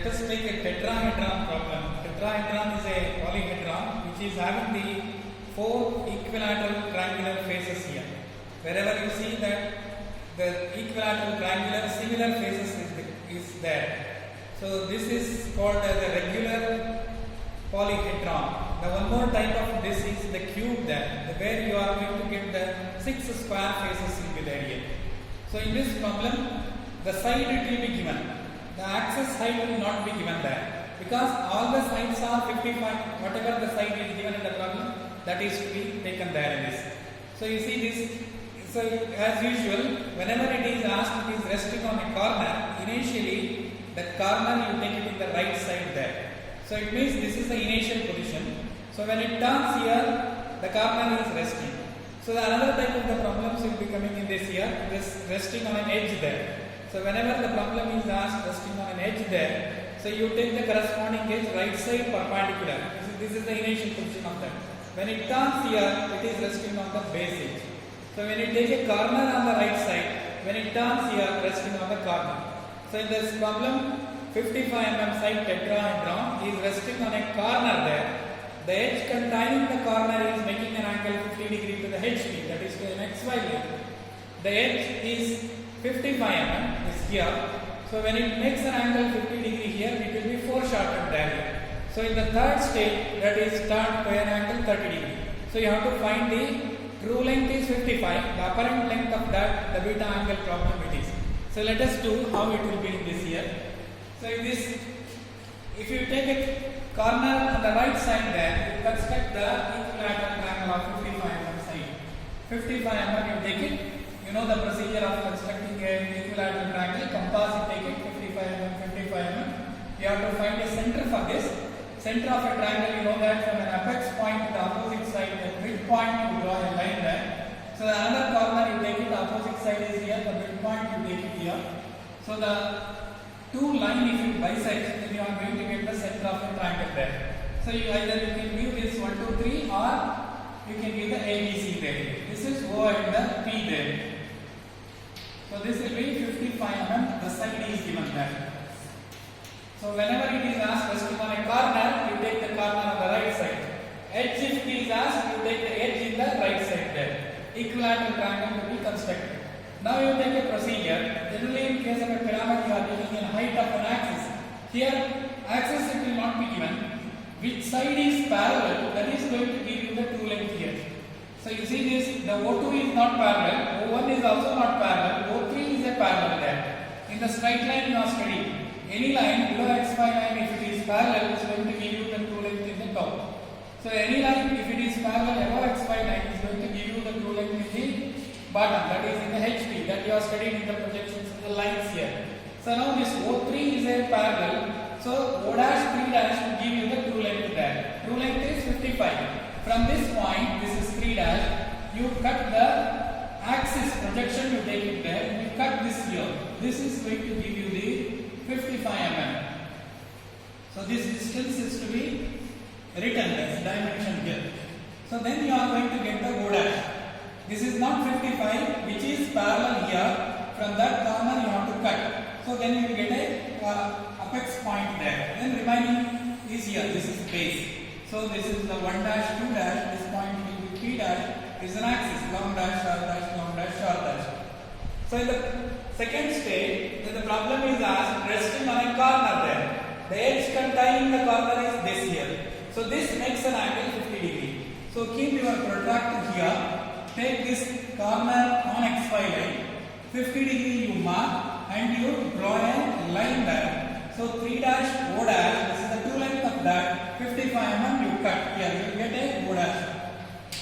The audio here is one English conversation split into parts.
let us take a tetrahedron problem. Tetrahedron is a polyhedron which is having the four equilateral triangular faces here. Wherever you see that the equilateral triangular similar faces is there. So this is called as a regular polyhedron. The one more type of this is the cube there, where you are going to get the 6 square faces will be there here. So in this problem, the side it will be given. The axis height will not be given there, because all the sides are 55. Whatever the side is given in the problem, that is to be taken there in this. So you see this. So as usual, whenever it is asked, it is resting on a corner. Initially, the corner you take it in the right side there. So it means this is the initial position. So when it turns here, the corner is resting. So the another type of the problems will be coming in this here, this resting on an edge there. So whenever the problem is asked resting on an edge there, so you take the corresponding edge right side perpendicular. This is the initial position of that. When it turns here, it is resting on the base edge. So when you take a corner on the right side, when it turns here, resting on the corner. So in this problem, 55 mm side tetrahedron is resting on a corner there. The edge containing the corner is making an angle 50 degree to the HP, that is to an XY plane. The edge is 55 mm is here. So when it makes an angle 50 degree here, it will be foreshortened there. So in the third stage, that is turned by an angle 30 degree. So you have to find the true length is 55, the apparent length of that, the beta angle problem it is. So let us do how it will be in this here. So in this, if you take a corner on the right side there, you construct the equilateral triangle of 55 mm side. 55 mm you take it. You know the procedure of constructing an equilateral triangle. Compass you take it 55 mm, 55 mm. You have to find a center for this. Center of a triangle, you know that from an apex point to the opposite side, the midpoint you draw a line there. So the another corner you take it, the opposite side is here, the midpoint you take it here. So the two lines if you bisect, then you are going to get the center of a triangle there. So you either you can give this 1, 2, 3 or you can give the ABC there. This is O and the P there. So this will be 55 mm, the side is given there. So whenever it is asked resting on a corner, you take the corner on the right side. Edge if it is asked, you take the edge in the right side there. Equilateral triangle will be constructed. Now you take a procedure. Generally in case of a pyramid, you are taking a height of an axis. Here, axis it will not be given. Which side is parallel, that is going to give you the true length here. So you see this, the O2 is not parallel, O1 is also not parallel, O3 is a parallel there. In the straight line you are studying. Any line below XY line, if it is parallel, is going to give you the true length in the top. So any line, if it is parallel above XY line, is going to give you the true length in the bottom, that is in the HP, that you are studying in the projections of the lines here. So now this O3 is a parallel, so O dash 3 dash will give you the true length there. True length is 55. From this point, this is 3 dash, you cut the axis projection, you take it there, you cut this here. This is going to give you the 55 mm. So this distance is to be written as dimension here. So then you are going to get the O dash. This is not 55, which is parallel here. From that corner you have to cut. So then you will get a apex point there. Then remaining is here. This is base. So this is the 1 dash, 2 dash. This point will be 3 dash. Is an axis, long dash, short dash, long dash, short dash. So in the second stage, then the problem is asked resting on a corner there. The edge containing the corner is this here. So this makes an angle 50 degree. So keep your protractor here. Take this corner on XY line. 50 degree you mark and you draw a line there. So 3 dash O dash. This is the true length of that. 55 mm you cut here. You will get a O dash.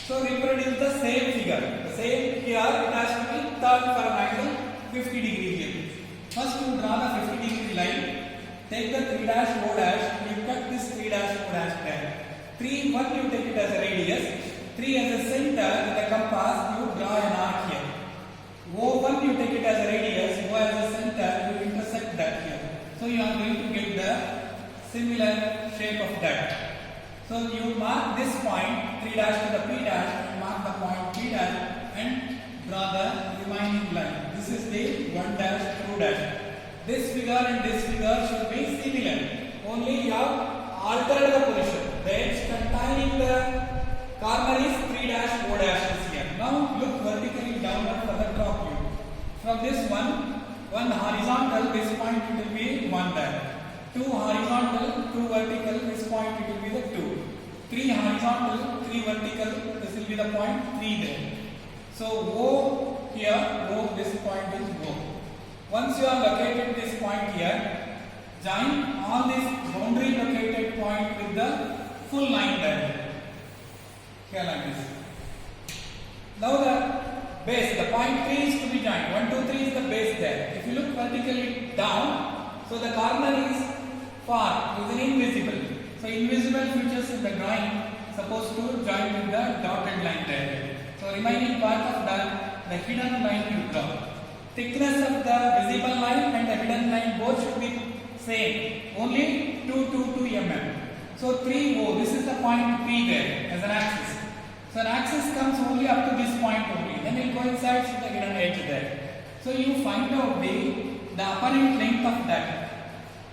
So reproduce the same figure. The same here it has to be turned for an angle 50 degree here. First you draw the 50 degree line. Take the 3 dash O dash. You cut this 3 dash O dash there. 3, 1 you take it as a radius. 3 as a center. With the compass you draw an arc here. O1 you take it as a radius. O as a center. You intersect that here. So you are going to get the similar shape of that. So you mark this point 3 dash to the P dash, and mark the point P dash and draw the remaining line. This is the 1 dash, 2 dash. This figure and this figure should be similar. similar. Only you have altered the position. The edge containing the corner is 3 dash O dash is here. Now look vertically downward for the top view. From this one horizontal, this point it will be 1 there. 2 horizontal, 2 vertical, this point it will be the 2. 3 horizontal, 3 vertical, this will be the point 3 there. So O here, O, this point is O. Once you have located this point here, join all this boundary located point with the full line there. Here like this. Now the base, the point 3 is to be joined. 1, 2, 3 is the base there. If you look vertically down, so the corner is far, it is invisible. So invisible features in the drawing supposed to join with the dotted line there. So remaining part of the hidden line you draw. Thickness of the visible line and the hidden line both should be same. Only 222 mm. So 3O, this is the point P there as an axis. So an axis comes only up to this point only. Then it coincides with the hidden edge there. So you find out the apparent length of that.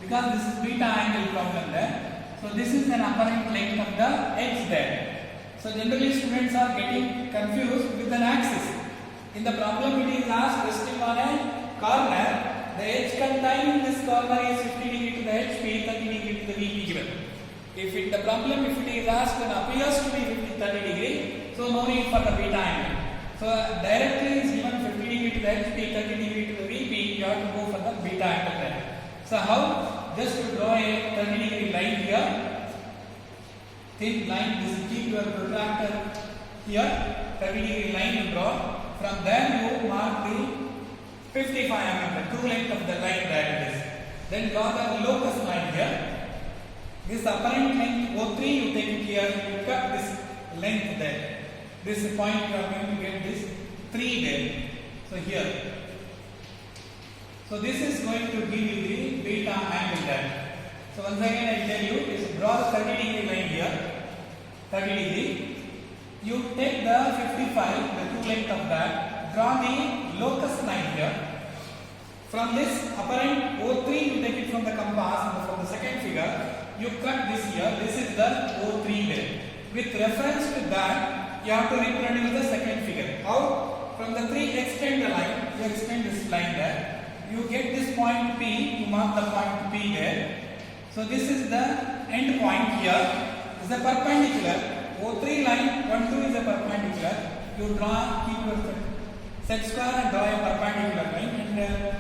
Because this is beta angle problem there. So this is an apparent length of the edge there. So generally students are getting confused with an axis. In the problem it is asked resting on a corner. The edge containing this corner is 50 degree to the HP, 30 degree to the VP given. If it is asked and appears to be 30 degree, so no need for the beta angle. So directly is given 50 degree to the HP, 30 degree to the VP, you have to go for the beta angle there. So how? Just to draw a 30 degree line here. Thin line, this is keep your protractor here, 30 degree line you draw. From there you mark the 55 mm, the true length of the line that it is. Then draw the locus line here. This apparent length O3 you take it here, you cut this length there. This point you are going to get this 3 there. So here. So this is going to give you the beta angle there. So once again I tell you, is draw the 30 degree line here, 30 degree. You take the 55, the true length of that, draw the locus line here. From this apparent O3 you take it from the compass and from the second figure, you cut this here, this is the O3 there. With reference to that, you have to reproduce the second figure. How? From the 3 extend the line, you extend this line there. You get this point P, you mark the point P there. So this is the end point here, is a perpendicular. O3 line, 1, 2 is a perpendicular. You draw, keep your set square and draw a perpendicular line. And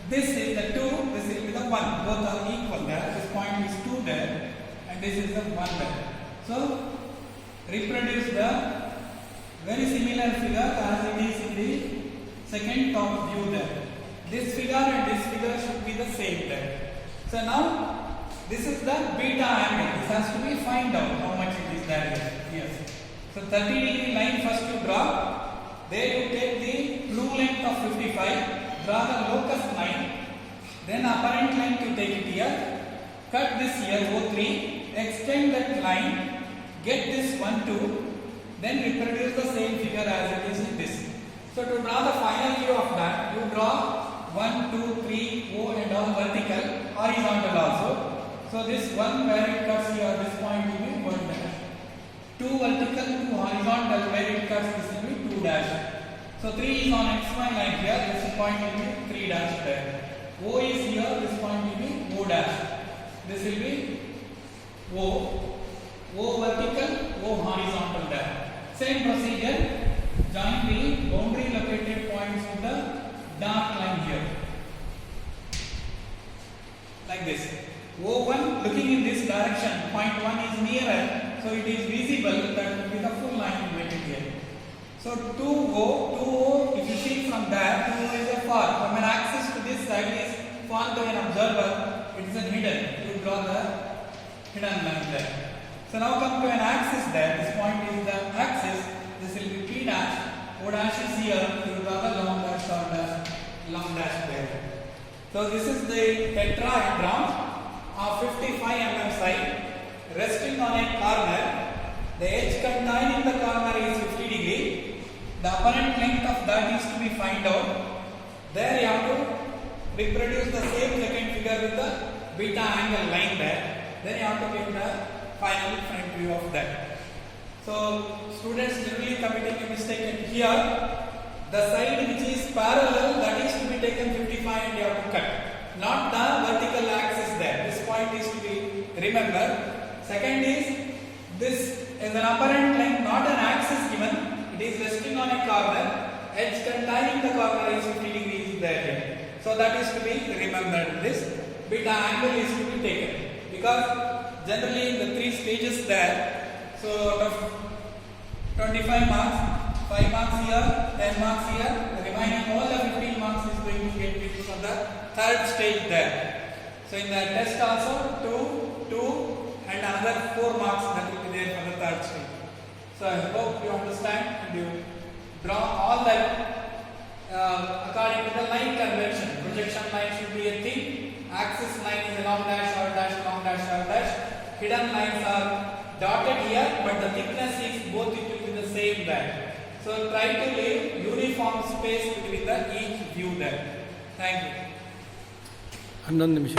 this is the 2, this will be the 1. Both are equal there. This point is 2 there, and this is the 1 there. So reproduce the very similar figure as it is in the second top view there. This figure and this figure should be the same there. So now this is the beta angle. This has to be find out how much it is there. Yes. So 30 degree line first you draw. There you take the true length of 55. Draw the locus line. Then apparent length you take it here. Cut this here O3. Extend that line. Get this 1, 2. Then reproduce the same figure as it is in this. So to draw the final view of that, you draw 1, 2, 3, O and all vertical, horizontal also. So this one where it cuts here, this point will be 1 dash. 2 vertical, 2 horizontal, where it cuts, this will be 2 dash. So 3 is on XY line here, this point will be 3 dash there. O is here, this point will be O dash. This will be O. O vertical, O horizontal there. Same procedure, join the boundary located points with the dark line here. Like this. O1 looking in this direction, point 1 is nearer, so it is visible, that will be the full line inverted here. So 2O, if you see from there, 2O is a far. From an axis to this side is far to an observer, it is a hidden. You draw the hidden line there. So now come to an axis there, this point is the axis, this will be P dash, O dash is here, you draw the long dash or the long dash there. So this is the tetrahedron of 55 mm side resting on a corner. The edge containing the corner is 50 degree. The apparent length of that is to be find out. There you have to reproduce the same second figure with the beta angle line there, then you have to get the final front view of that. So students generally committing a mistake, and here the side which is parallel, that is to be taken 55 and you have to cut, not the vertical axis there. This point is to be remembered. Second is, this is an apparent line, not an axis given. It is resting on a corner. Edge containing the corner is 50 degrees there. So that is to be remembered. This beta angle is to be taken, because generally in the 3 stages there, so out of 25 marks, 5 marks here, 10 marks here, the remaining all the 15 marks is going to get fixed for the 3rd stage there. So in the test also 2 and another 4 marks that will be there for the 3rd stage. So I hope you understand and you draw all that according to the line convention. Projection line should be a thin, axis line is a long dash, short dash, long dash, short dash. Hidden lines are dotted here, but the thickness is both, it will be the same there. So try to leave uniform space between the each view there. Thank you. 11 ನಿಮಿಷ